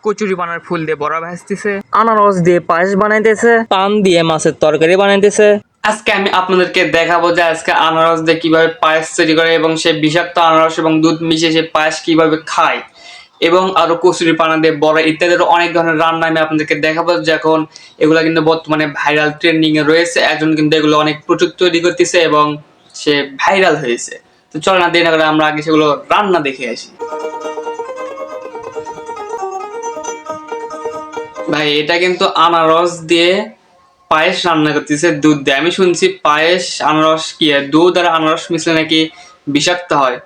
কচুরি পানার ফুল দিয়ে বড়া ভাজতেছে, আনারস দিয়ে পায়েস বানাইতেছে, পান দিয়ে মাছের তরকারি বানাইতেছে। আজকে আমি আপনাদেরকে দেখাবো যে আজকে আনারস দিয়ে কিভাবে পায়েস তৈরি করে এবং সে বিষাক্ত আনারস এবং দুধ মিশিয়ে সে পায়েস কিভাবে খায়, এবং আরো কচুরি পানা দিয়ে বড়া ইত্যাদি অনেক ধরনের রান্না আমি আপনাদেরকে দেখাবো। যখন এগুলো কিন্তু বর্তমানে ভাইরাল ট্রেন্ডিং এ রয়েছে, একজন কিন্তু এগুলো অনেক প্রচুর তৈরি করতেছে এবং সে ভাইরাল হয়েছে। তো চল না দেরি না করে আমরা আগে সেগুলো রান্না দেখে আসি। ভাই এটা কিন্তু আনারস দিয়ে পায়েস রান্না করতেছে দুধ দিয়ে। আমি শুনছি পায়েস আনারস কি দুধ আর আনারস মিশলে নাকি বিষাক্ত হয়।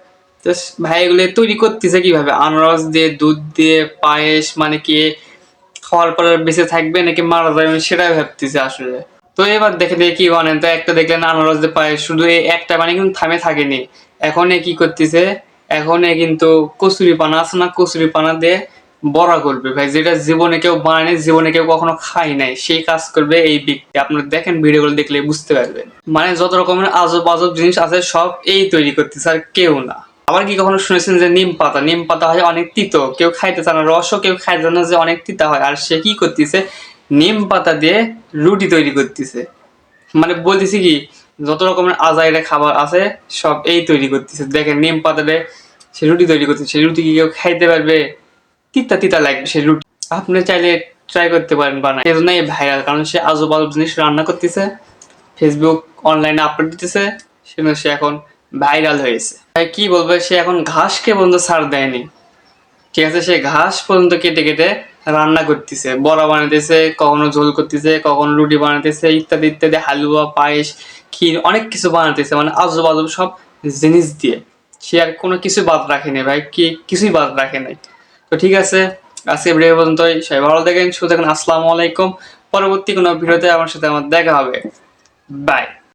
তো ভাই এগুলো তৈরি করতেছে কিভাবে? আনারস দিয়ে দুধ দিয়ে পায়েস, মানে কি খাওয়ার পর বেঁচে থাকবে নাকি মারা যাবে সেটাই ভাবতেছে আসলে। তো এবার দেখে দেখে কি বানেন, তো একটা দেখলেন আনারস দিয়ে পায়েস, শুধু এই একটা মানে কিন্তু থামে থাকেনি, এখন কি করতেছে, এখন কিন্তু কচুরি পানা আছে না, কচুরি পানা দিয়ে বড়া করবে ভাই, যেটা জীবনে কেউ বানায়নি, জীবনে কেউ কখনো খায় নাই, সেই কাজ করবে এই ব্যক্তি। আপনারা দেখেন ভিডিওগুলো দেখলে বুঝতে পারবেন, মানে যত রকমের আজব আজব জিনিস আছে সব এই তৈরি করতেছে আর কেউ না। আবার কি কখনো শুনেছেন যে নিম পাতা হয় অনেক তিতো, কেউ খাইতে চায় না, রসও কেউ খাইতে চায় না, যে অনেক তিতা হয়, আর সে কি করতেছে নিম পাতা দিয়ে রুটি তৈরি করতেছে। মানে বলতেছি কি যত রকমের আজাইরা খাবার আছে সব এই তৈরি করতেছে। দেখেন নিম পাতাতে সে রুটি তৈরি করতেছে, সেই রুটি কি কেউ খাইতে পারবে? তিতা তিতা লাগবে সেই রুটি। আপনি চাইলে ট্রাই করতে পারেন বানায়, এই জন্যই ভাইরাল, কারণ সে আজব আজব জিনিস রান্না করতেছে, ফেসবুক অনলাইনে আপলোড দিতেছে, সেজন্য সে এখন ভাইরাল হয়েছে। তাই কি বলবো, সে এখন ঘাসকে পর্যন্ত ছাড় দেয়নি, ঠিক আছে? সে ঘাস পর্যন্ত কেটে কেটে রান্না করতেছে, বড়া বানাইতেছে, কখনো ঝোল করতেছে, কখনো রুটি বানাইতেছে, ইত্যাদি ইত্যাদি, হালুয়া, পায়েস, ক্ষীর, অনেক কিছু বানাইতেছে, মানে আজব আজব সব জিনিস দিয়ে। সে আর কোনো কিছু বাদ রাখেনি ভাই, কি কিছুই বাদ রাখে নাই। তো ঠিক আছে, আজকে ভিডিও পর্যন্তই। সবাই ভালো থাকেন, সুস্থ থাকেন। আসসালামু আলাইকুম। পরবর্তী কোনো ভিডিওতে আমার সাথে আমার দেখা হবে। বাই।